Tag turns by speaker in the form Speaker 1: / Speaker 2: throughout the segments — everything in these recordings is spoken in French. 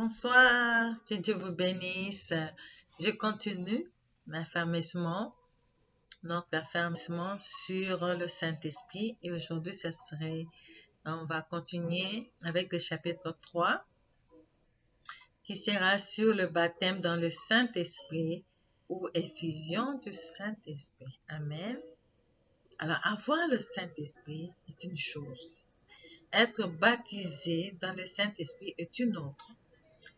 Speaker 1: Bonsoir, que Dieu vous bénisse. Je continue l'affermissement, donc l'affermissement sur le Saint-Esprit. Et aujourd'hui, on va continuer avec le chapitre 3 qui sera sur le baptême dans le Saint-Esprit ou effusion du Saint-Esprit. Amen. Alors, avoir le Saint-Esprit est une chose. Être baptisé dans le Saint-Esprit est une autre.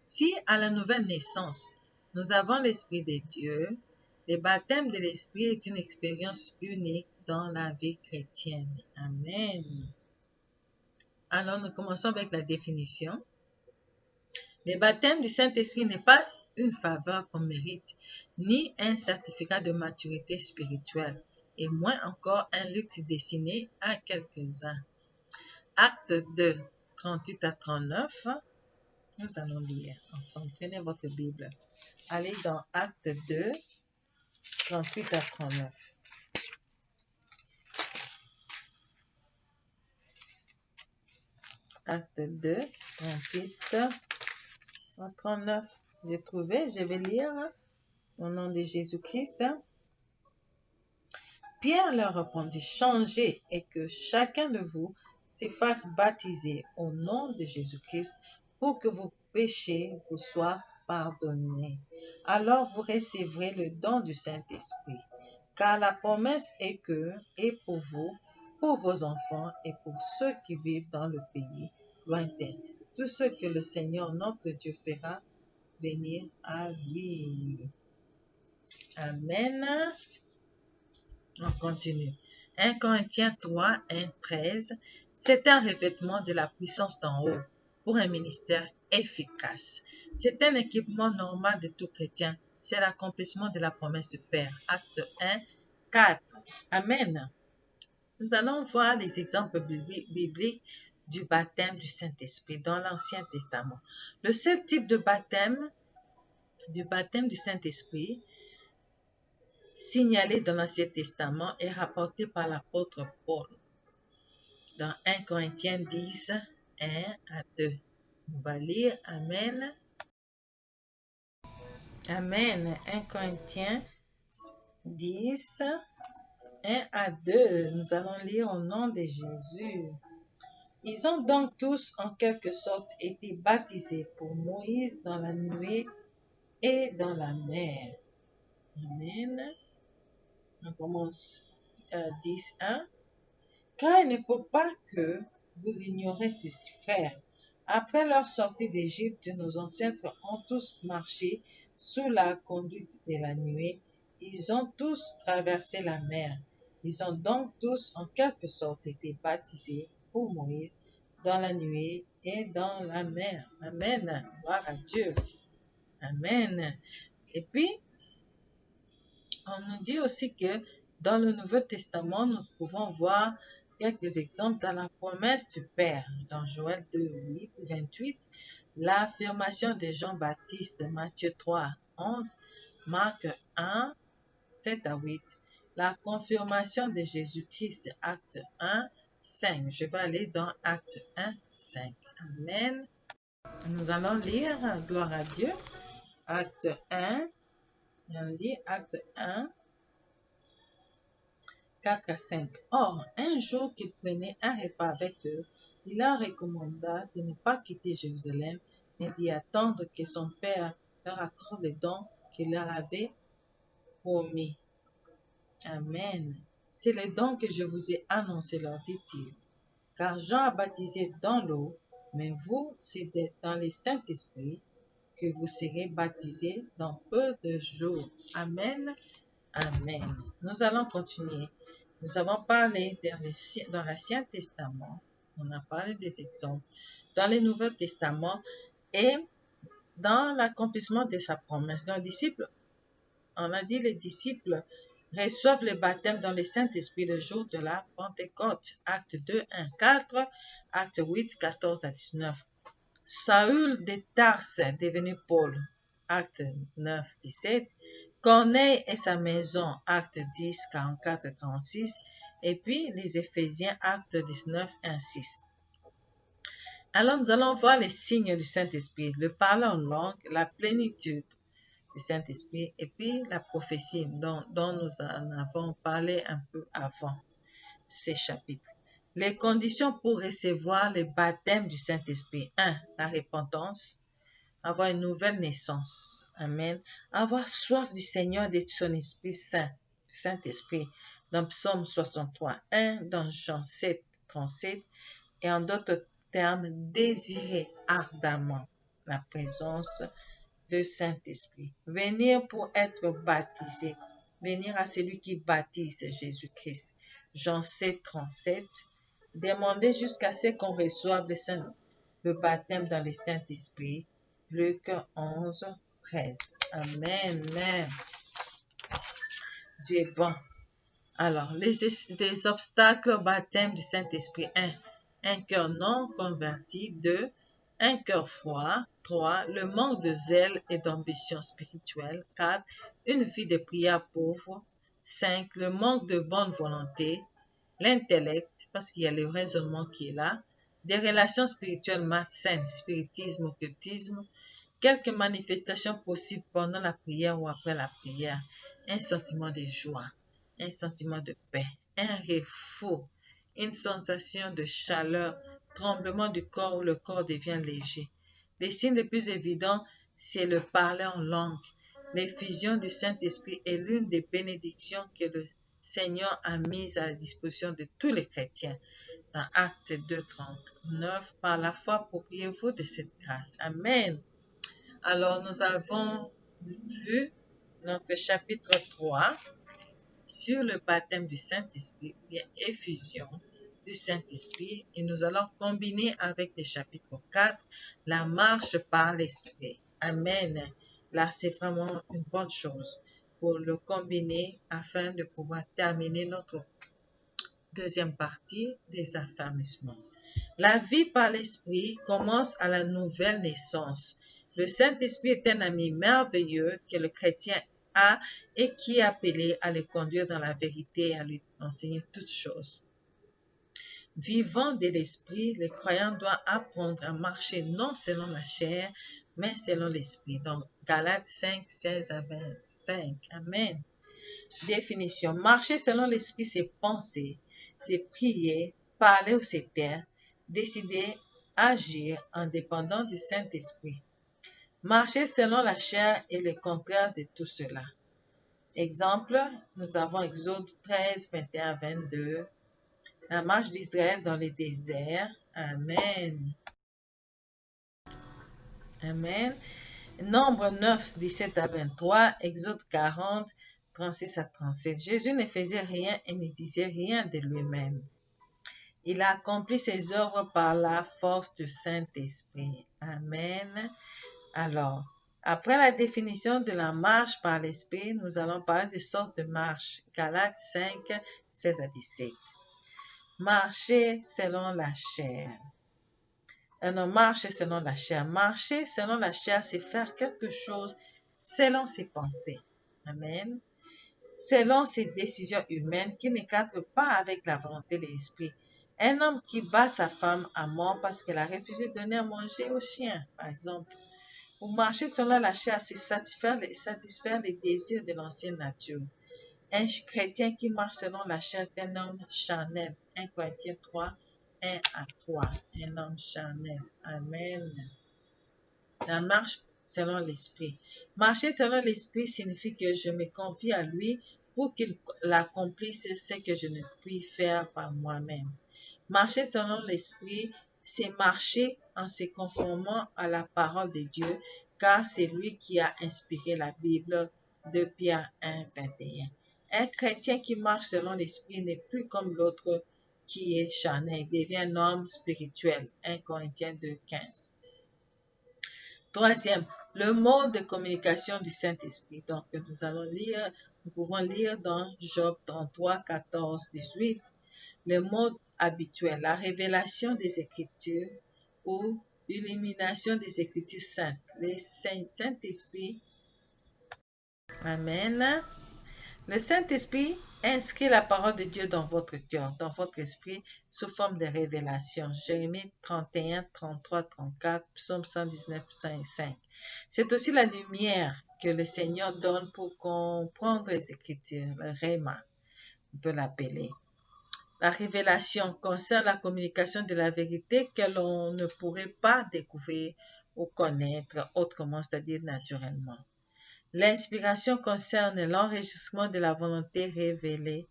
Speaker 1: Si à la nouvelle naissance, nous avons l'Esprit de Dieu, le baptême de l'Esprit est une expérience unique dans la vie chrétienne. Amen. Alors, nous commençons avec la définition. Le baptême du Saint-Esprit n'est pas une faveur qu'on mérite, ni un certificat de maturité spirituelle, et moins encore un luxe destiné à quelques-uns. Acte 2, 38 à 39. Nous allons lire ensemble. Prenez votre Bible. Allez dans Acte 2, 38 à 39. Acte 2, 38 à 39. J'ai trouvé, je vais lire au nom de Jésus-Christ. Pierre leur répondit, changez et que chacun de vous se fasse baptiser au nom de Jésus-Christ pour que vos péchés vous soient pardonnés. Alors vous recevrez le don du Saint-Esprit, car la promesse est pour vous, pour vos enfants et pour ceux qui vivent dans le pays lointain, tout ce que le Seigneur notre Dieu fera venir à lui. Amen. On continue. 1 Corinthiens 3, 1, 13. C'est un revêtement de la puissance d'en haut pour un ministère efficace. C'est un équipement normal de tout chrétien. C'est l'accomplissement de la promesse du Père. Acte 1, 4. Amen. Nous allons voir les exemples bibliques du baptême du Saint-Esprit dans l'Ancien Testament. Le seul type de baptême du Saint-Esprit signalé dans l'Ancien Testament est rapporté par l'apôtre Paul dans 1 Corinthiens 10, 1 à 2. On va lire. Amen. Amen. 1 Corinthiens 10, 1 à 2. Nous allons lire au nom de Jésus. Ils ont donc tous en quelque sorte été baptisés pour Moïse dans la nuée et dans la mer. Amen. On commence 10, 1. Car il ne faut pas que vous ignorez ceci, frères. Après leur sortie d'Égypte, nos ancêtres ont tous marché sous la conduite de la nuée. Ils ont tous traversé la mer. Ils ont donc tous en quelque sorte été baptisés pour Moïse dans la nuée et dans la mer. Amen. Gloire à Dieu. Amen. Et puis, on nous dit aussi que dans le Nouveau Testament, nous pouvons voir quelques exemples dans la promesse du Père, dans Joël 2, 8, 28, l'affirmation de Jean-Baptiste, Matthieu 3, 11, Marc 1, 7 à 8, la confirmation de Jésus-Christ, Acte 1, 5. Je vais aller dans Acte 1, 5. Amen. Nous allons lire, gloire à Dieu, Acte 1, on dit Acte 1, 4 à 5. Or, un jour qu'il prenait un repas avec eux, il leur recommanda de ne pas quitter Jérusalem, mais d'y attendre que son Père leur accorde le don qu'il leur avait promis. Amen. C'est le don que je vous ai annoncé, leur dit-il. Car Jean a baptisé dans l'eau, mais vous, c'est dans le Saint-Esprit que vous serez baptisés dans peu de jours. Amen. Amen. Nous allons continuer. Nous avons parlé dans l'Ancien Testament, on a parlé des exemples, dans le Nouveau Testament et dans l'accomplissement de sa promesse. Les disciples, on a dit les disciples reçoivent le baptême dans le Saint-Esprit le jour de la Pentecôte. Acte 2, 1, 4, Acte 8, 14 à 19. Saül de Tarse, devenu Paul. Acte 9, 17. Corneille et sa maison, Acte 10, 44 et 46, et puis les Éphésiens, Acte 19, 1, 6. Alors nous allons voir les signes du Saint-Esprit, le parler en langue, la plénitude du Saint-Esprit et puis la prophétie dont nous en avons parlé un peu avant ces chapitres. Les conditions pour recevoir le baptême du Saint-Esprit. 1. La repentance. Avoir une nouvelle naissance. Amen. Avoir soif du Seigneur et de son Esprit Saint. Saint-Esprit. Dans Psaume 63. 1. Dans Jean 7, 37. Et en d'autres termes, désirer ardemment la présence du Saint-Esprit. Venir pour être baptisé. Venir à celui qui baptise Jésus-Christ. Jean 7, 37. Demander jusqu'à ce qu'on reçoive le baptême dans le Saint-Esprit. Luc 11, 13. Amen. Dieu est bon. Alors, les obstacles au baptême du Saint-Esprit. 1. Un cœur non converti. 2. Un cœur froid. 3. Le manque de zèle et d'ambition spirituelle. 4. Une vie de prière pauvre. 5. Le manque de bonne volonté. L'intellect, parce qu'il y a le raisonnement qui est là. Des relations spirituelles malsaines, spiritisme, occultisme. Quelques manifestations possibles pendant la prière ou après la prière. Un sentiment de joie, un sentiment de paix, un rêve fou, une sensation de chaleur, tremblement du corps où le corps devient léger. Les signes les plus évidents, c'est le parler en langue. L'effusion du Saint-Esprit est l'une des bénédictions que le Seigneur a mises à la disposition de tous les chrétiens. Dans Actes 2, 39, par la foi, appropriez-vous de cette grâce. Amen. Alors, nous avons vu notre chapitre 3 sur le baptême du Saint-Esprit, ou bien effusion du Saint-Esprit, et nous allons combiner avec le chapitre 4, la marche par l'Esprit. Amen. Là, c'est vraiment une bonne chose pour le combiner afin de pouvoir terminer notre deuxième partie des affermissements. La vie par l'Esprit commence à la nouvelle naissance. Le Saint-Esprit est un ami merveilleux que le chrétien a et qui est appelé à le conduire dans la vérité et à lui enseigner toutes choses. Vivant de l'Esprit, le croyant doit apprendre à marcher non selon la chair, mais selon l'Esprit. Donc, Galates 5, 16 à 25. Amen. Définition. Marcher selon l'Esprit, c'est penser, c'est prier, parler ou se taire, décider, agir en dépendant du Saint-Esprit. Marcher selon la chair est le contraire de tout cela. Exemple, nous avons Exode 13, 21, 22. La marche d'Israël dans le désert. Amen. Amen. Nombre 9, 17 à 23. Exode 40, 36 à 37. Jésus ne faisait rien et ne disait rien de lui-même. Il a accompli ses œuvres par la force du Saint-Esprit. Amen. Alors, après la définition de la marche par l'Esprit, nous allons parler de sortes de marches. Galates 5, 16 à 17. Marcher selon la chair. Non, marcher selon la chair. Marcher selon la chair, c'est faire quelque chose selon ses pensées. Amen. Selon ses décisions humaines qui ne cadrent pas avec la volonté de l'esprit. Un homme qui bat sa femme à mort parce qu'elle a refusé de donner à manger aux chiens, par exemple. Ou marcher selon la chair, c'est satisfaire les désirs de l'ancienne nature. Un chrétien qui marche selon la chair est un homme charnel. 1 Corinthiens 3, 1 à 3. Un homme charnel. Amen. La marche selon l'esprit. Marcher selon l'esprit signifie que je me confie à lui pour qu'il accomplisse ce que je ne puis faire par moi-même. Marcher selon l'esprit, c'est marcher en se conformant à la parole de Dieu, car c'est lui qui a inspiré la Bible de Pierre 1, 21. Un chrétien qui marche selon l'esprit n'est plus comme l'autre qui est charnel, il devient un homme spirituel. 1 Corinthiens 2, 15. Troisième, le mode de communication du Saint-Esprit. Donc, nous pouvons lire dans Job 33, 14, 18, le mode habituel, la révélation des Écritures ou l'illumination des Écritures saintes. Le Saint-Esprit, Amen, Le Saint-Esprit inscrit la parole de Dieu dans votre cœur, dans votre esprit, sous forme de révélation. Jérémie 31, 33, 34, Psaume 119, 5. C'est aussi la lumière que le Seigneur donne pour comprendre les Écritures, le Réma, on peut l'appeler. La révélation concerne la communication de la vérité que l'on ne pourrait pas découvrir ou connaître autrement, c'est-à-dire naturellement. L'inspiration concerne l'enregistrement de la volonté révélée.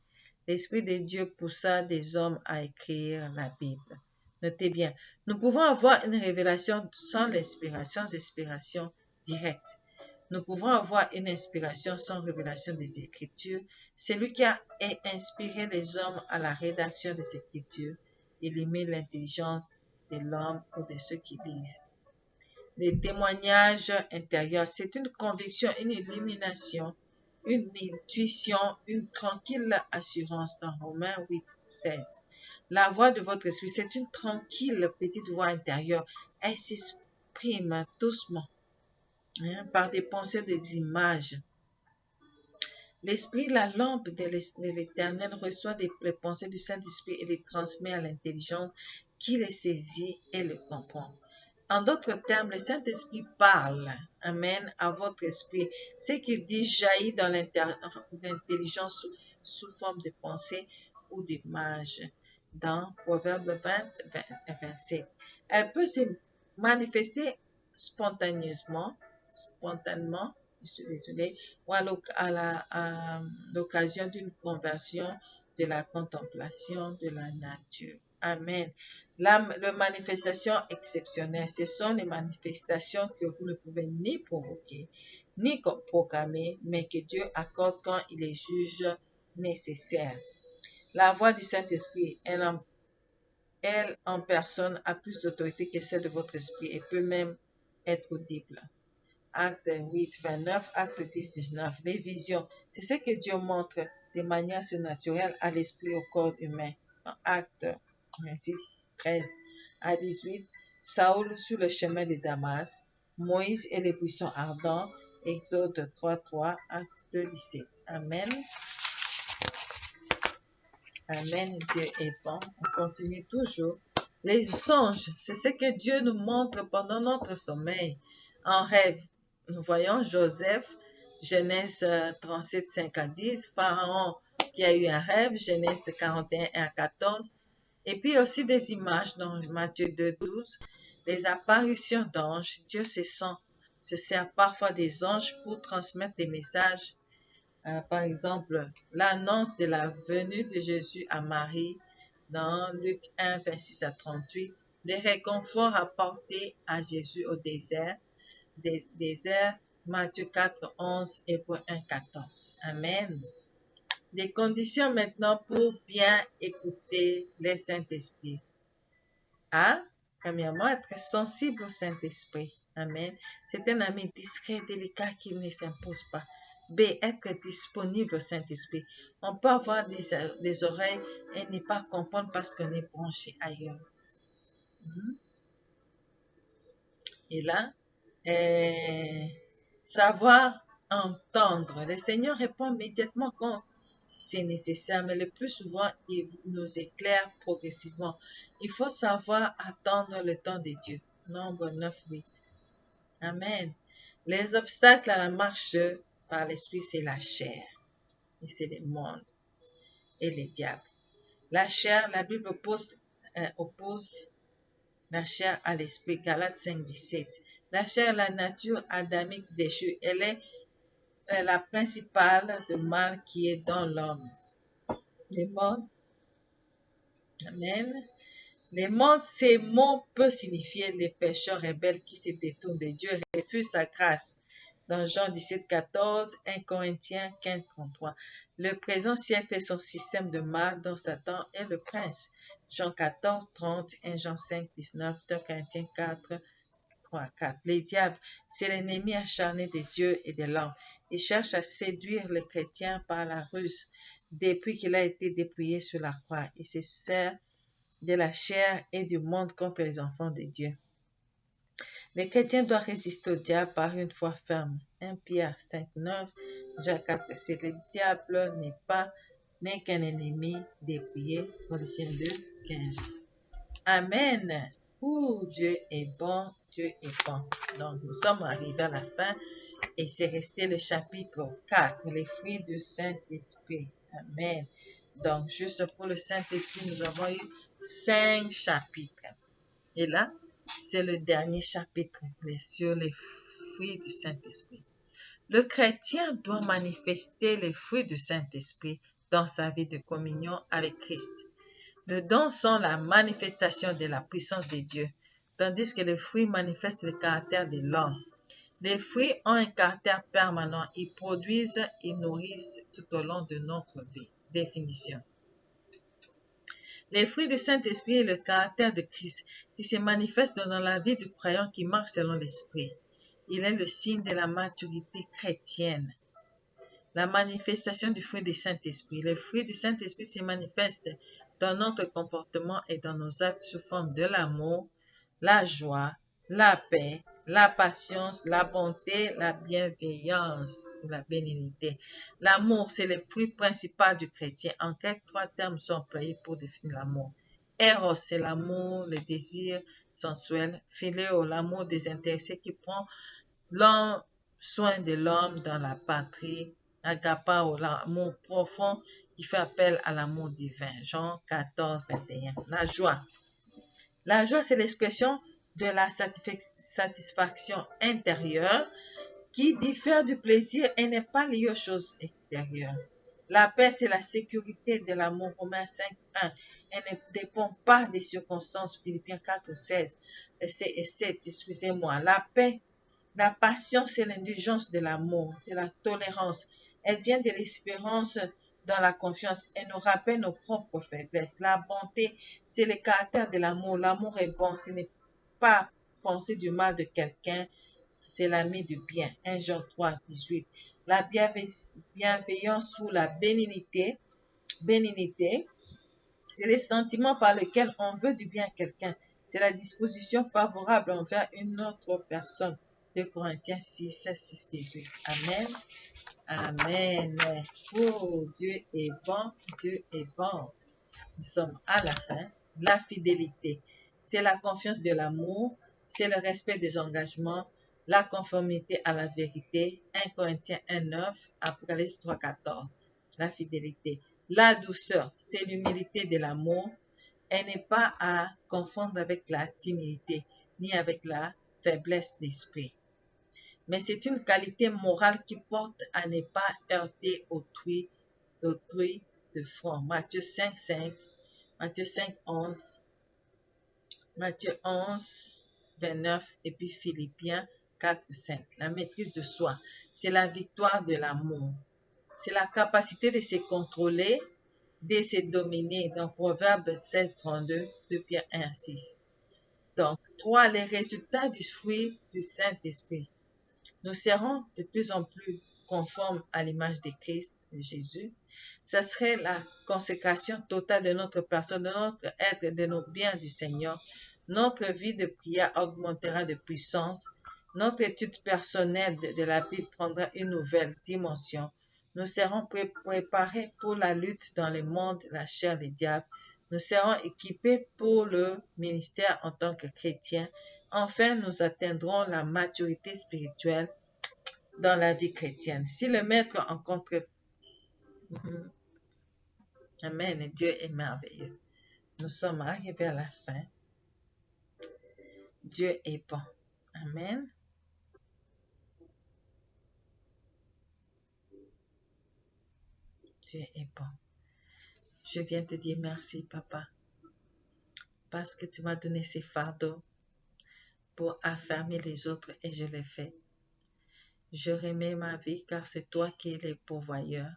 Speaker 1: L'Esprit de Dieu poussa des hommes à écrire la Bible. Notez bien, nous pouvons avoir une révélation sans l'inspiration directe. Nous pouvons avoir une inspiration sans révélation des Écritures. Celui qui a inspiré les hommes à la rédaction des Écritures illumine l'intelligence de l'homme ou de ceux qui lisent. Les témoignages intérieurs, c'est une conviction, une illumination, une intuition, une tranquille assurance dans Romains 8, 16. La voix de votre esprit, c'est une tranquille petite voix intérieure. Elle s'exprime doucement par des pensées, des images. L'esprit, la lampe de l'Éternel, reçoit les pensées du Saint-Esprit et les transmet à l'intelligence qui les saisit et les comprend. En d'autres termes, le Saint-Esprit parle, amen, à votre esprit. Ce qu'il dit jaillit dans l'intelligence sous forme de pensée ou d'image. Dans Proverbe 20, 27. Elle peut se manifester spontanément, je suis désolée, ou à l'occasion d'une conversion, de la contemplation de la nature. Amen. Les manifestations exceptionnelles, ce sont les manifestations que vous ne pouvez ni provoquer, ni programmer, mais que Dieu accorde quand il les juge nécessaires. La voix du Saint-Esprit, elle en personne, a plus d'autorité que celle de votre esprit et peut même être audible. Acte 8, 29, Acte 10, 19. Les visions, c'est ce que Dieu montre de manière surnaturelle à l'esprit, au corps humain. Dans Acte 26, 13 à 18, Saül sur le chemin de Damas, Moïse et les buissons ardents, Exode 3, 3, Acte 2, 17. Amen. Amen. Dieu est bon. On continue toujours. Les songes, c'est ce que Dieu nous montre pendant notre sommeil. En rêve, nous voyons Joseph, Genèse 37, 5 à 10, Pharaon qui a eu un rêve, Genèse 41, 1 à 14, et puis aussi des images dans Matthieu 2, 12, les apparitions d'anges. Dieu se sert parfois des anges pour transmettre des messages. Par exemple, l'annonce de la venue de Jésus à Marie dans Luc 1, 26 à 38, le réconfort apporté à Jésus au désert, Matthieu 4, 11, Hébreux 1, 14. Amen. Des conditions maintenant pour bien écouter le Saint-Esprit. A. Premièrement, être sensible au Saint-Esprit. Amen. C'est un ami discret, délicat qui ne s'impose pas. B. Être disponible au Saint-Esprit. On peut avoir des oreilles et ne pas comprendre parce qu'on est branché ailleurs. Et là, savoir entendre. Le Seigneur répond immédiatement quand c'est nécessaire, mais le plus souvent, il nous éclaire progressivement. Il faut savoir attendre le temps de Dieu. Nombre 9, 8. Amen. Les obstacles à la marche par l'esprit, c'est la chair. Et c'est le monde et les diables. La chair, la Bible oppose la chair à l'esprit. Galates 5, 17. La chair, la nature adamique déchue, elle est la principale de mal qui est dans l'homme. Les mondes. Amen. Les mondes, ces mots peuvent signifier les pécheurs rebelles qui se détournent de Dieu et refusent sa grâce. Dans Jean 17, 14, 1 Corinthiens 15, 33. Le présent siècle est son système de mal dont Satan est le prince. Jean 14, 30, 1 Jean 5, 19, 2 Corinthiens 4, 3, 4. Les diables, c'est l'ennemi acharné de Dieu et de l'homme. Il cherche à séduire les chrétiens par la ruse. Depuis qu'il a été dépouillé sur la croix, il se sert de la chair et du monde contre les enfants de Dieu. Les chrétiens doivent résister au diable par une foi ferme. 1 Pierre 5, 9, Jacques 4, 7. Le diable n'est qu'un ennemi dépouillé. Colossiens 2, 15. Amen. Dieu est bon, Dieu est bon. Donc, nous sommes arrivés à la fin et c'est resté le chapitre 4, les fruits du Saint-Esprit. Amen. Donc, juste pour le Saint-Esprit, nous avons eu 5 chapitres. Et là, c'est le dernier chapitre sur les fruits du Saint-Esprit. Le chrétien doit manifester les fruits du Saint-Esprit dans sa vie de communion avec Christ. Les dons sont la manifestation de la puissance de Dieu, tandis que les fruits manifestent le caractère de l'homme. Les fruits ont un caractère permanent. Ils produisent et nourrissent tout au long de notre vie. Définition. Les fruits du Saint-Esprit est le caractère de Christ qui se manifeste dans la vie du croyant qui marche selon l'Esprit. Il est le signe de la maturité chrétienne. La manifestation du fruit du Saint-Esprit. Les fruits du Saint-Esprit se manifestent dans notre comportement et dans nos actes sous forme de l'amour, la joie, la paix, la patience, la bonté, la bienveillance ou la bénignité. L'amour, c'est le fruit principal du chrétien. En quelques 3 termes sont employés pour définir l'amour. Eros, c'est l'amour, le désir sensuel. Philéo, l'amour désintéressé qui prend soin de l'homme dans la patrie. Agapao, l'amour profond qui fait appel à l'amour divin. Jean 14, 21. La joie. La joie, c'est l'expression de la satisfaction intérieure qui diffère du plaisir et n'est pas liée aux choses extérieures. La paix, c'est la sécurité de l'amour. Romains 5, 1. Elle ne dépend pas des circonstances. Philippiens 4, 16 et 7. Excusez-moi. La paix, la patience, c'est l'indulgence de l'amour. C'est la tolérance. Elle vient de l'espérance dans la confiance et nous rappelle nos propres faiblesses. La bonté, c'est le caractère de l'amour. L'amour est bon. Ce n'est pas penser du mal de quelqu'un, c'est l'ami du bien. 1 Jean 3, 18. La bienveillance ou la bénignité, c'est les sentiments par lesquels on veut du bien à quelqu'un. C'est la disposition favorable envers une autre personne. 2 Corinthiens 6, 6, 18. Amen. Amen. Dieu est bon, Dieu est bon. Nous sommes à la fin. La fidélité, c'est la confiance de l'amour, c'est le respect des engagements, la conformité à la vérité. 1 Corinthiens 1, 9, Apocalypse 3, 14. La fidélité. La douceur, c'est l'humilité de l'amour. Elle n'est pas à confondre avec la timidité, ni avec la faiblesse d'esprit. Mais c'est une qualité morale qui porte à ne pas heurter autrui de front. Matthieu 5, 5. Matthieu 5, 11, Matthieu 11, 29 et puis Philippiens 4, 5. La maîtrise de soi, c'est la victoire de l'amour. C'est la capacité de se contrôler, de se dominer. Dans Proverbe 16, 32, 2 Pierre 1, 6. Donc, 3. Les résultats du fruit du Saint-Esprit. Nous serons de plus en plus conformes à l'image de Christ, de Jésus. Ce serait la consécration totale de notre personne, de notre être, de nos biens du Seigneur. Notre vie de prière augmentera de puissance. Notre étude personnelle de la Bible prendra une nouvelle dimension. Nous serons préparés pour la lutte dans le monde, la chair des diables. Nous serons équipés pour le ministère en tant que chrétiens. Enfin, nous atteindrons la maturité spirituelle dans la vie chrétienne. Si le Maître rencontre... Amen. Dieu est merveilleux. Nous sommes arrivés à la fin. Dieu est bon. Amen. Dieu est bon. Je viens te dire merci, Papa, parce que tu m'as donné ces fardeaux pour affermer les autres et je l'ai fait. Je remets ma vie car c'est toi qui es le pourvoyeur.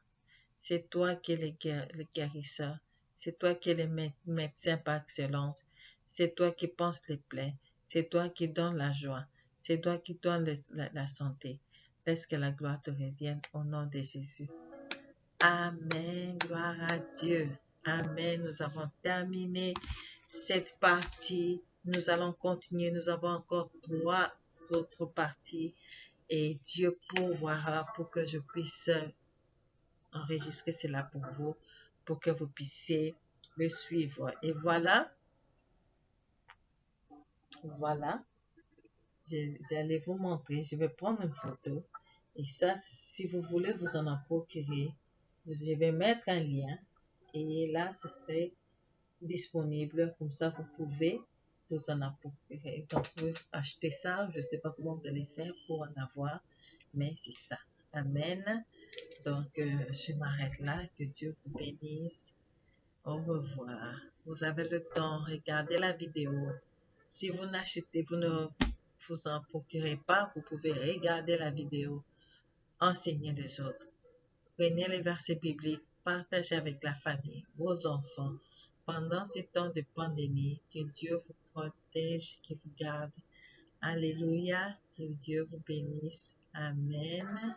Speaker 1: C'est toi qui es le guérisseur. C'est toi qui es le médecin par excellence. C'est toi qui penses les plaies. C'est toi qui donnes la joie. C'est toi qui donnes la santé. Laisse que la gloire te revienne au nom de Jésus. Amen. Gloire à Dieu. Amen. Nous avons terminé cette partie. Nous allons continuer. Nous avons encore autres parties et Dieu pourvoira pour que je puisse enregistrer cela pour vous, pour que vous puissiez me suivre. Et voilà, voilà, j'allais vous montrer, je vais prendre une photo. Et ça, si vous voulez vous en procurer, je vais mettre un lien et là, ce serait disponible. Comme ça, vous pouvez vous en procurer. Donc, vous pouvez acheter ça. Je ne sais pas comment vous allez faire pour en avoir, mais c'est ça. Amen. Donc, je m'arrête là. Que Dieu vous bénisse. Au revoir. Vous avez le temps, regardez la vidéo. Si vous n'achetez, vous ne vous en procurez pas, vous pouvez regarder la vidéo, enseigner les autres. Prenez les versets bibliques, partagez avec la famille, vos enfants. Pendant ces temps de pandémie, que Dieu vous protège, qu'il vous garde. Alléluia, que Dieu vous bénisse. Amen.